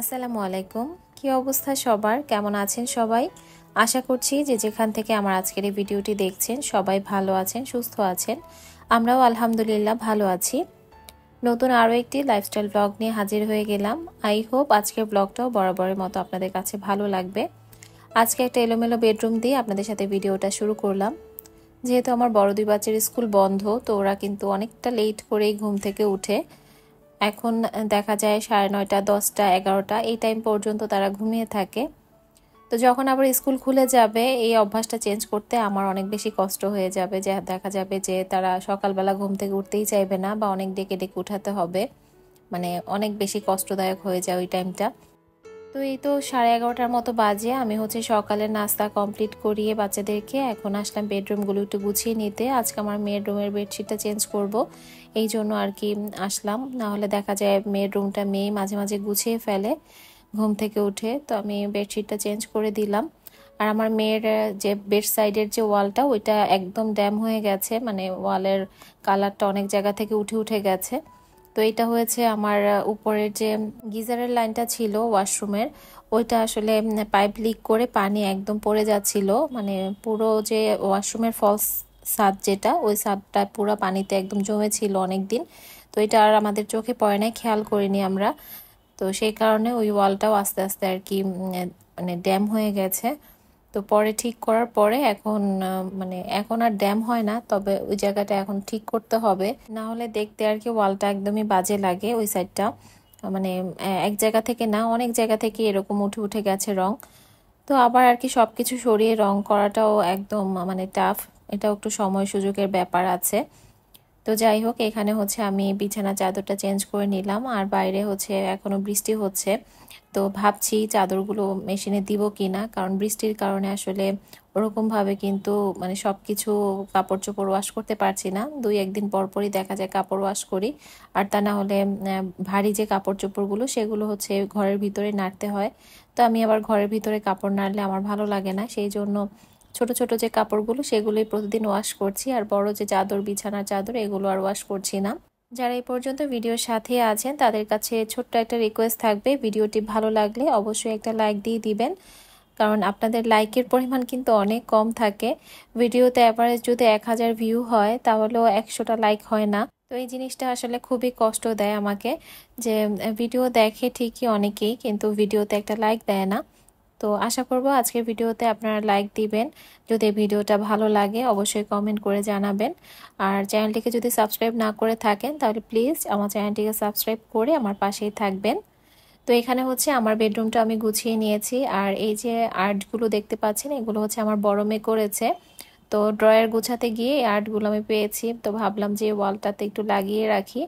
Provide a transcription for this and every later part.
আসসালামু আলাইকুম। কি অবস্থা সবার, কেমন আছেন সবাই? আশা করছি যে যেখান থেকে আমার আজকের এই ভিডিওটি দেখছেন সবাই ভালো আছেন, সুস্থ আছেন। আমরাও আলহামদুলিল্লাহ ভালো আছি। নতুন আরও একটি লাইফস্টাইল ব্লগ নিয়ে হাজির হয়ে গেলাম। আই হোপ আজকের ব্লগটাও বরাবরের মতো আপনাদের কাছে ভালো লাগবে। আজকে একটা এলোমেলো বেডরুম দিয়ে আপনাদের সাথে ভিডিওটা শুরু করলাম। যেহেতু আমার বড় দুই বাচ্চার স্কুল বন্ধ, তো ওরা কিন্তু অনেকটা লেট করেই ঘুম থেকে উঠে। এখন দেখা যায় 9:30, 10টা, 11টা এই টাইম পর্যন্ত তারা ঘুমিয়ে থাকে। তো যখন আবার স্কুল খুলে যাবে এই অভ্যাসটা চেঞ্জ করতে আমার অনেক বেশি কষ্ট হয়ে যাবে। যে দেখা যাবে যে তারা সকালবেলা ঘুম থেকে উঠতেই চাইবে না বা অনেক ডেকে ডেকে উঠাতে হবে, মানে অনেক বেশি কষ্টদায়ক হয়ে যায় ওই টাইমটা। তো এই তো 11:30টার মতো বাজে। আমি সকালের নাস্তা কমপ্লিট করিয়ে বাচ্চাদেরকে এখন আসলাম বেডরুমগুলো একটু গুছিয়ে নিতে। আজকে আমার মেয়ের রুমের বেডশিটটা চেঞ্জ করব, এই জন্য আর কি আসলাম। না হলে দেখা যায় মেয়ের রুমটা মেয়ে মাঝে মাঝে গুছিয়ে ফেলে ঘুম থেকে উঠে। তো আমি বেডশিটটা চেঞ্জ করে দিলাম। আর আমার মেয়ের যে বেড সাইডের যে ওয়ালটা ওইটা একদম ড্যাম হয়ে গেছে, মানে ওয়ালের কালারটা অনেক জায়গা থেকে উঠে উঠে গেছে। তো এটা হয়েছে আমার উপরের যে গিজারের লাইনটা ছিল ওয়াশরুমের, ওইটা আসলে পাইপ লিক করে পানি একদম পড়ে যাচ্ছিল। মানে পুরো যে ওয়াশরুমের ফলস ছাদ যেটা, ওই ছাদটা পুরো পানিতে একদম জমে ছিল অনেক দিন। তো এটা আর আমাদের চোখে পড়ে নাই, খেয়াল করিনি আমরা। তো সেই কারণে ওই ওয়ালটাও আস্তে আস্তে আর কি মানে ড্যাম হয়ে গেছে। তো পরে ঠিক করার পরে এখন মানে এখন আর ড্যাম হয় না, তবে ওই জায়গাটা এখন ঠিক করতে হবে, না হলে দেখতে আর কি ওয়ালটা একদমই বাজে লাগে ওই সাইডটা। মানে এক জায়গা থেকে না, অনেক জায়গা থেকে এরকম উঠে উঠে গেছে রং। তো আবার আর কি সবকিছু সরিয়ে রং করাটাও একদম মানে টাফ, এটাও একটু সময় সুযোগের ব্যাপার আছে। তো যাই হোক, এখানে আমি বিছানা চাদরটা চেঞ্জ করে নিলাম। আর বাইরে এখনো বৃষ্টি হচ্ছে। তো ভাবছি চাদরগুলো মেশিনে দিব কিনা, কারণ বৃষ্টির কারণে আসলে ওরকম ভাবে কিন্তু মানে সবকিছু কাপড় চোপড় ওয়াশ করতে পারছি না। 2-1 দিন পর পরই দেখা যায় কাপড় ওয়াশ করি। আর তা না হলে ভারী যে কাপড় চোপড়গুলো সেগুলো ঘরের ভিতরে নাড়তে হয়। তো আমি আবার ঘরের ভিতরে কাপড় নাড়লে আমার ভালো লাগে না, সেই জন্য ছোট ছোট যে কাপড়গুলো সেগুলোই প্রতিদিন ওয়াশ করছি। আর বড় যে চাদর, বিছানার চাদর, এগুলো আর ওয়াশ করছি না। যারা এই পর্যন্ত ভিডিওর সাথে আছেন তাদের কাছে ছোট্ট একটা রিকোয়েস্ট থাকবে, ভিডিওটি ভালো লাগলে অবশ্যই একটা লাইক দিয়ে দিবেন, কারণ আপনাদের লাইকের পরিমাণ কিন্তু অনেক কম থাকে। ভিডিওতে অ্যাভারেজ যদি 1000 ভিউ হয় তাহলেও 100টা লাইক হয় না। তো এই জিনিসটা আসলে খুবই কষ্ট দেয় আমাকে, যে ভিডিও দেখে ঠিকই অনেকেই, কিন্তু ভিডিওতে একটা লাইক দেয় না। তো আশা করব আজকের ভিডিওতে আপনারা লাইক দিবেন। যদি ভিডিওটা ভালো লাগে অবশ্যই কমেন্ট করে জানাবেন। আর চ্যানেলটিকে যদি সাবস্ক্রাইব না করে থাকেন তাহলে প্লিজ আমার চ্যানেলটিকে সাবস্ক্রাইব করে আমার পাশেই থাকবেন। তো এখানে আমার বেডরুমটা আমি গুছিয়ে নিয়েছি। আর এই যে আর্টগুলো দেখতে পাচ্ছেন, এগুলো আমার বড় মেয়ে করেছে। তো ড্রয়ার গুছাতে গিয়ে এই আর্টগুলো আমি পেয়েছি, তো ভাবলাম যে ওয়ালটাতে একটু লাগিয়ে রাখি।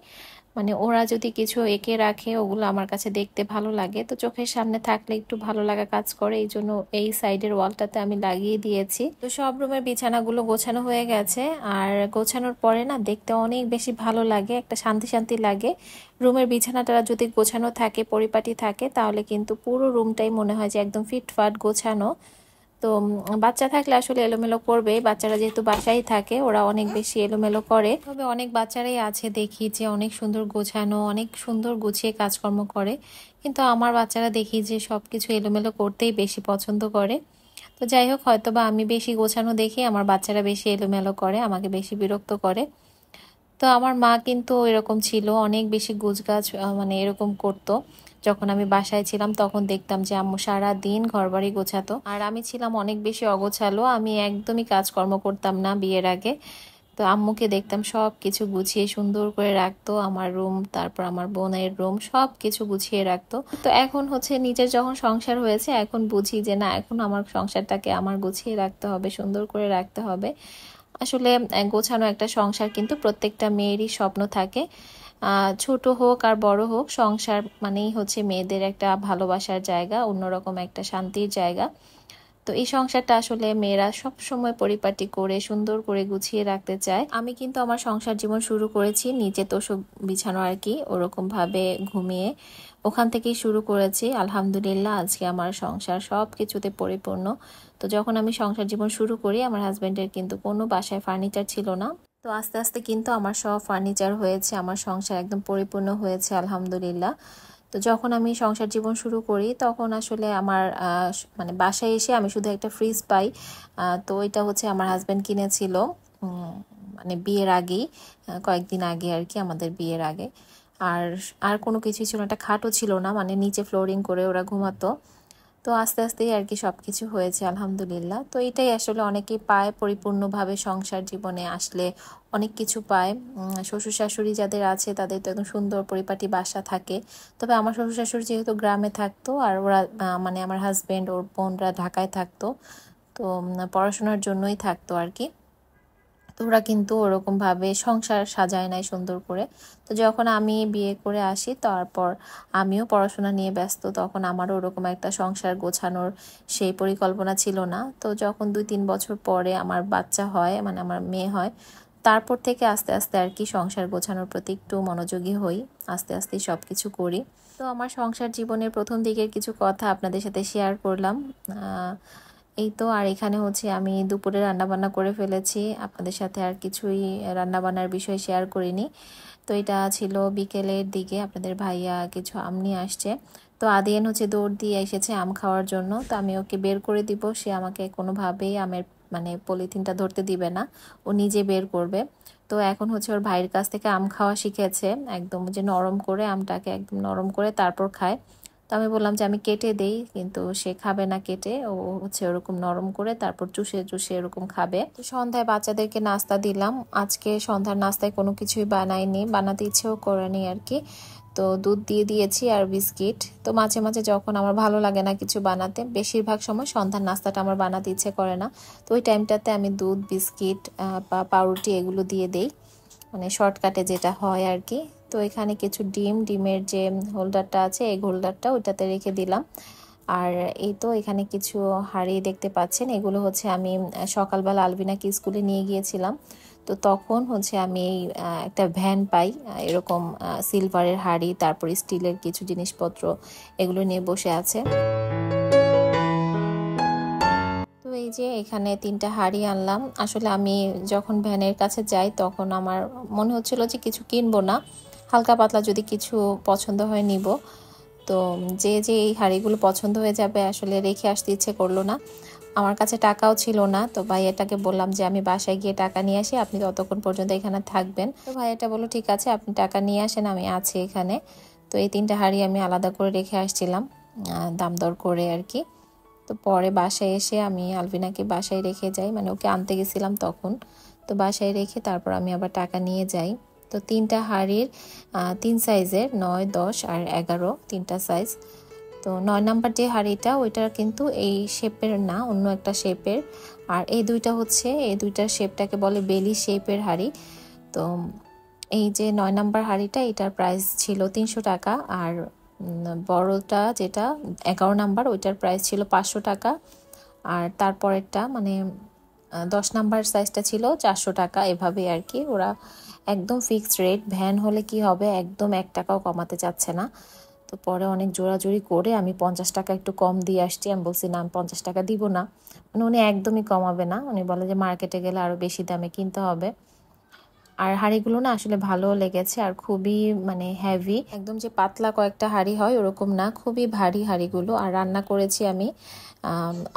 মানে ওরা যদি কিছু এঁকে রাখে ওগুলো আমার কাছে দেখতে ভালো লাগে, তো চোখের সামনে থাকলে একটু ভালো লাগা কাজ করে, এই জন্য এই সাইডের ওয়ালটাতে আমি লাগিয়ে দিয়েছি। তো সব রুমের বিছানাগুলো গোছানো হয়ে গেছে। আর গোছানোর পরে না দেখতে অনেক বেশি ভালো লাগে, একটা শান্তি শান্তি লাগে। রুমের বিছানাটা যদি গোছানো থাকে, পরিপাটি থাকে, তাহলে কিন্তু পুরো রুমটাই মনে হয় যে একদম ফিটফাট গোছানো। তো বাচ্চা থাকলে আসলে এলোমেলো করবে, বাচ্চারা যেহেতু বাসায় থাকে ওরা অনেক বেশি এলোমেলো করে। তবে অনেক বাচ্চারাই আছে দেখি যে অনেক সুন্দর গোছানো, অনেক সুন্দর গুছিয়ে কাজকর্ম করে, কিন্তু আমার বাচ্চারা দেখি যে সবকিছু এলোমেলো করতেই বেশি পছন্দ করে। তো যাই হোক, হয়তো বা আমি বেশি গোছানো দেখি আমার বাচ্চারা বেশি এলোমেলো করে, আমাকে বেশি বিরক্ত করে। তো আমার মা কিন্তু এরকম ছিল, অনেক বেশি গোছগাছ মানে এরকম করতো। যখন আমি বাসায় ছিলাম তখন দেখতাম যে আম্মু সারা দিন ঘরবাড়ি গোছাতো, আর আমি ছিলাম অনেক বেশি অগোছালো, আমি একদমই কাজকর্ম করতাম না বিয়ের আগে। তো আম্মুকে দেখতাম সব কিছু গুছিয়ে সুন্দর করে রাখতো, আমার রুম, তারপর আমার বোনের রুম, সব কিছু গুছিয়ে রাখতো। তো এখন নিজের যখন সংসার হয়েছে এখন বুঝি যে না, এখন আমার সংসারটাকে আমার গুছিয়ে রাখতে হবে, সুন্দর করে রাখতে হবে। আসলে গোছানো একটা সংসার কিন্তু প্রত্যেকটা মেয়েরই স্বপ্ন থাকে। ছোট হোক আর বড় হোক, সংসার মানেই মেয়েদের একটা ভালোবাসার জায়গা, অন্যরকম একটা শান্তির জায়গা। তো এই সংসারটা আসলে মেয়েরা সব সময় পরিপাটি করে সুন্দর করে গুছিয়ে রাখতে চায়। আমি কিন্তু আমার সংসার জীবন শুরু করেছি নিচে তোশক বিছানো আর কি, ওরকম ভাবে ঘুমিয়ে ওখান থেকেই শুরু করেছি। আলহামদুলিল্লাহ আজকে আমার সংসার সব কিছুতে পরিপূর্ণ। তো যখন আমি সংসার জীবন শুরু করি আমার হাজবেন্ডের কিন্তু কোনো বাসায় ফার্নিচার ছিল না। তো আস্তে আস্তে কিন্তু আমার সব ফার্নিচার হয়েছে, আমার সংসার একদম পরিপূর্ণ হয়েছে আলহামদুলিল্লাহ। তো যখন আমি সংসার জীবন শুরু করি তখন আসলে আমার মানে বাসায় এসে আমি শুধু একটা ফ্রিজ পাই। তো এটা হচ্ছে আমার হাজব্যান্ড কিনেছিল মানে বিয়ের আগেই, কয়েকদিন আগে আর কি, আমাদের বিয়ের আগে। আর আর কোনো কিছুই ছিল না, একটা খাটও ছিল না, মানে নিচে ফ্লোরিং করে ওরা ঘুমাতো। তো আস্তে আস্তেই আর কি সব কিছু হয়েছে আলহামদুলিল্লাহ। তো এটাই আসলে অনেকেই পায়, পরিপূর্ণভাবে সংসার জীবনে আসলে অনেক কিছু পায়। শ্বশুর শাশুড়ি যাদের আছে তাদের তো একদম সুন্দর পরিপাটি বাসা থাকে। তবে আমার শ্বশুর শাশুড়ি যেহেতু গ্রামে থাকতো আর ওরা মানে আমার হাজব্যান্ড ওর বোনরা ঢাকায় থাকতো, তো পড়াশোনার জন্যই থাকতো আর কি। তো ওরা কিন্তু ওরকমভাবে সংসার সাজায় নাই সুন্দর করে। তো যখন আমি বিয়ে করে আসি তারপর আমিও পড়াশোনা নিয়ে ব্যস্ত, তখন আমারও ওরকম একটা সংসার গোছানোর সেই পরিকল্পনা ছিল না। তো যখন 2-3 বছর পরে আমার বাচ্চা হয়, মানে আমার মেয়ে হয়, তারপর থেকে আস্তে আস্তে আর কি সংসার গোছানোর প্রতি একটু মনোযোগী হই, আস্তে আস্তে সব কিছু করি। তো আমার সংসার জীবনের প্রথম দিকের কিছু কথা আপনাদের সাথে শেয়ার করলাম। এই তো। আর এখানে হচ্ছে আমি দুপুরে রান্নাবান্না করে ফেলেছি, আপনাদের সাথে আর কিছুই রান্নাবান্নার বিষয় শেয়ার করিনি। তো এটা ছিল বিকেলের দিকে, আপনাদের ভাইয়া কিছু আম নিয়ে আসছে। তো আদিয়ান হচ্ছে দৌড় দিয়ে এসেছে আম খাওয়ার জন্য। তো আমি ওকে বের করে দিব, সে আমাকে কোনোভাবেই আমের মানে পলিথিনটা ধরতে দিবে না, ও নিজে বের করবে। তো এখন হচ্ছে ওর ভাইয়ের কাছ থেকে আম খাওয়া শিখেছে, একদম যে নরম করে আমটাকে একদম নরম করে তারপর খায়। তো আমি বললাম যে আমি কেটে দেই, কিন্তু সে খাবে না কেটে, ও হচ্ছে ওরকম নরম করে তারপর চুষে চুষে এরকম খাবে। তো সন্ধ্যায় বাচ্চাদেরকে নাস্তা দিলাম। আজকে সন্ধ্যার নাস্তায় কোনো কিছুই বানাইনি, বানাতে ইচ্ছেও করেনি আর কি। তো দুধ দিয়ে দিয়েছি আর বিস্কিট। তো মাঝে মাঝে যখন আমার ভালো লাগে না কিছু বানাতে, বেশিরভাগ সময় সন্ধ্যার নাস্তাটা আমার বানাতে ইচ্ছে করে না, তো ওই টাইমটাতে আমি দুধ, বিস্কিট বা পাউরুটি এগুলো দিয়ে দেই, মানে শর্টকাটে যেটা হয় আর কি। তো এখানে কিছু ডিমের যে হোল্ডারটা আছে, এই হোল্ডারটা ওইটাতে রেখে দিলাম। আর এই তো এখানে কিছু হাঁড়ি দেখতে পাচ্ছেন, এগুলো হচ্ছে আমি সকালবেলা আলবিনাকে স্কুলে নিয়ে গিয়েছিলাম। তো তখন হচ্ছে আমি এই একটা ভ্যান পাই, এরকম সিলভারের হাঁড়ি, তারপর স্টিলের কিছু জিনিসপত্র এগুলো নিয়ে বসে আছে। তো এই যে এখানে 3টা হাঁড়ি আনলাম। আসলে আমি যখন ভ্যানের কাছে যাই তখন আমার মনে হচ্ছিল যে কিছু কিনবো না, হালকা পাতলা যদি কিছু পছন্দ হয় নিব। তো যে এই হাঁড়িগুলো পছন্দ হয়ে যাবে আসলে রেখে আসতে ইচ্ছে করলো না। আমার কাছে টাকাও ছিল না, তো ভাইয়াটাকে বললাম যে আমি বাসায় গিয়ে টাকা নিয়ে আসি, আপনি ততক্ষণ পর্যন্ত এখানে থাকবেন। তো ভাইয়াটা বললো ঠিক আছে, আপনি টাকা নিয়ে আসেন, আমি আছি এখানে। তো এই 3টা হাঁড়ি আমি আলাদা করে রেখে আসছিলাম দাম দর করে আর কি। তো পরে বাসায় এসে আমি আলভিনাকে বাসায় রেখে যাই, মানে ওকে আনতে গেছিলাম তখন। তো বাসায় রেখে তারপর আমি আবার টাকা নিয়ে যাই। তো 3টা হাঁড়ির 3 সাইজের, 9, 10 আর 11, 3টা সাইজ। তো 9 নাম্বার যে হাঁড়িটা ওইটার কিন্তু এই শেপের না, অন্য একটা শেপের। আর এই দুইটা হচ্ছে, এই দুইটার শেপটাকে বলে বেলি শেপের হাঁড়ি। তো এই যে 9 নাম্বার হাঁড়িটা, এটার প্রাইস ছিল 300 টাকা। আর বড়টা যেটা 11 নাম্বার, ওইটার প্রাইস ছিল 500 টাকা। আর তারপরেরটা মানে 10 নাম্বার সাইজটা ছিল 400 টাকা, এভাবে আর কি। ওরা একদম ফিক্সড রেট, ভ্যান হলে কি হবে, একদম 1 টাকাও কমাতে চাচ্ছে না। তো পরে অনেক জোরাজুরি করে আমি 50 টাকা একটু কম দিয়ে আসছি। আমি বলছি না, আমি 50 টাকা দিব না, মানে উনি একদমই কমাবে না। উনি বলে যে মার্কেটে গেলে আরও বেশি দামে কিনতে হবে। আর হাঁড়িগুলো না আসলে ভালোও লেগেছে, আর খুবই মানে হেভি, একদম যে পাতলা কয়েকটা হাঁড়ি হয় ওরকম না, খুবই ভারী হাঁড়িগুলো। আর রান্না করেছি আমি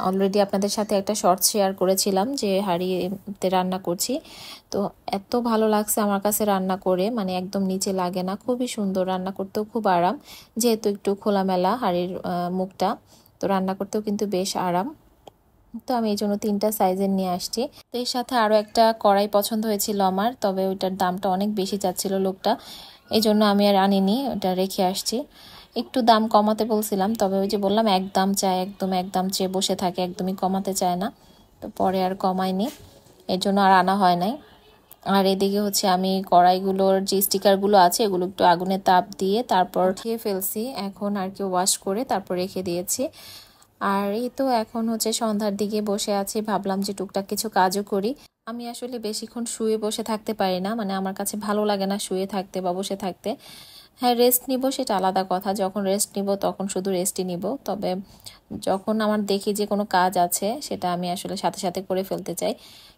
অলরেডি আপনাদের সাথে একটা শর্ট শেয়ার করেছিলাম যে হাঁড়িতে রান্না করছি। তো এত ভালো লাগছে আমার কাছে রান্না করে, মানে একদম নিচে লাগে না, খুবই সুন্দর, রান্না করতেও খুব আরাম, যেহেতু একটু খোলামেলা হাঁড়ির মুখটা, তো রান্না করতেও কিন্তু বেশ আরাম। তো আমি এই জন্য 3টা সাইজের নিয়ে আসছি। তো এর সাথে আরও একটা কড়াই পছন্দ হয়েছিল আমার, তবে ওইটার দামটা অনেক বেশি চাচ্ছিল লোকটা, এই জন্য আমি আর আনিনি, ওটা রেখে আসছি। একটু দাম কমাতে বলছিলাম, তবে ওই যে বললাম এক দাম চায়, একদম এক দাম চেয়ে বসে থাকে, একদমই কমাতে চায় না। তো পরে আর কমায়নি, এর জন্য আর আনা হয় নাই। আর এদিকে হচ্ছে আমি কড়াইগুলোর যে স্টিকারগুলো আছে এগুলো একটু আগুনে তাপ দিয়ে তারপর উঠিয়ে ফেলছি, এখন আর কি ওয়াশ করে তারপর রেখে দিয়েছি। আর এই তো এখন হচ্ছে সন্ধ্যার দিকে বসে আছি, ভাবলাম যে টুকটাক কিছু কাজও করি। আমি আসলে বেশিক্ষণ শুয়ে বসে থাকতে পারি না, মানে আমার কাছে ভালো লাগে না শুয়ে থাকতে বা বসে থাকতে। হ্যাঁ, রেস্ট নিব সেটা আলাদা কথা, যখন রেস্ট নিব তখন শুধু রেস্টই নিব। তবে যখন আমার দেখি যে কোনো কাজ আছে সেটা আমি আসলে সাথে সাথে করে ফেলতে চাই,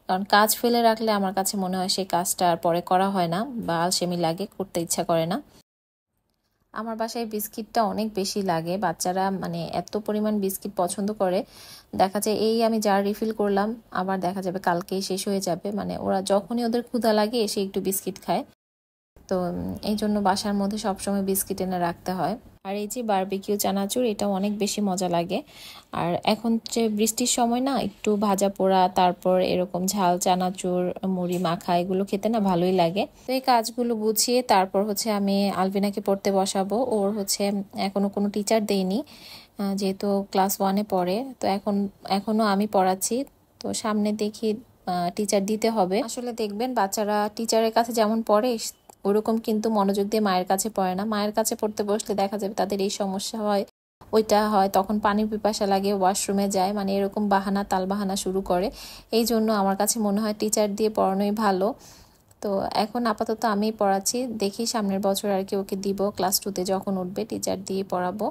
কারণ কাজ ফেলে রাখলে আমার কাছে মনে হয় সেই কাজটা আর পরে করা হয় না, বা আলসেমি লাগে, করতে ইচ্ছা করে না। আমার বাসায় বিস্কিটটা অনেক বেশি লাগে, বাচ্চারা মানে এত পরিমাণ বিস্কিট পছন্দ করে, দেখা যায় এই আমি জার রিফিল করলাম আবার দেখা যাবে কালকেই শেষ হয়ে যাবে। মানে ওরা যখনই ওদের ক্ষুধা লাগে এসে একটু বিস্কিট খায়। তো এই জন্য বাসার মধ্যে সবসময় বিস্কিট এনে রাখতে হয়। আর এই যে বারবিকিউ চানাচুর, এটা অনেক বেশি মজা লাগে। আর এখন যে বৃষ্টির সময় না, একটু ভাজা পোড়া তারপর এরকম ঝাল চানাচুর মুড়ি মাখা এগুলো খেতে না ভালোই লাগে। তো এই কাজগুলো গুছিয়ে তারপর হচ্ছে আমি আলবিনাকে পড়তে বসাবো। ওর হচ্ছে এখনো কোনো টিচার দেয়নি, যেহেতু ক্লাস 1-এ পড়ে। তো এখনো আমি পড়াচ্ছি। তো সামনে দেখি টিচার দিতে হবে। আসলে দেখবেন বাচ্চারা টিচারের কাছে যেমন পড়ে ওরকম কিন্তু মনোযোগ দিয়ে মায়ের কাছে পড়ে না। মায়ের কাছে পড়তে বসলে দেখা যাবে তাদের এই সমস্যা হয়, ওইটা হয়, তখন পানির পিপাসা লাগে, ওয়াশরুমে যায়, মানে এরকম বাহানা তাল বাহানা শুরু করে। এই জন্য আমার কাছে মনে হয় টিচার দিয়ে পড়ানোই ভালো। তো এখন আপাতত আমিই পড়াচ্ছি, দেখি সামনের বছর আর কি ওকে দিব, ক্লাস 2-তে যখন উঠবে টিচার দিয়ে পড়াবো।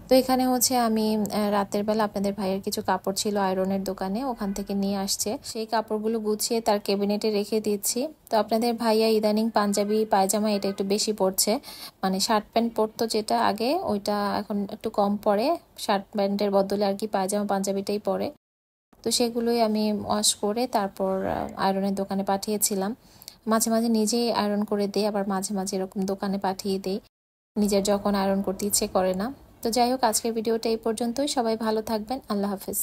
তো এখানে হচ্ছে আমি রাতের বেলা আপনাদের ভাইয়ের কিছু কাপড় ছিল আয়রনের দোকানে, ওখান থেকে নিয়ে আসছে, সেই কাপড়গুলো গুছিয়ে তার ক্যাবিনেটে রেখে দিচ্ছি। তো আপনাদের ভাইয়া ইদানিং পাঞ্জাবি পায়জামা এটা একটু বেশি পরছে, মানে শার্ট প্যান্ট পরতো যেটা আগে, ওইটা এখন একটু কম পরে, শার্ট প্যান্টের বদলে আর কি পায়জামা পাঞ্জাবিটাই পরে। তো সেগুলোই আমি ওয়াশ করে তারপর আয়রনের দোকানে পাঠিয়েছিলাম। মাঝে মাঝে নিজেই আয়রন করে দিই, আবার মাঝে মাঝে এরকম দোকানে পাঠিয়ে দিই, নিজের যখন আয়রন করতে ইচ্ছে করে না। তো যাই হোক, আজকের ভিডিওটা এই পর্যন্তই। সবাই ভালো থাকবেন। আল্লাহ হাফেজ।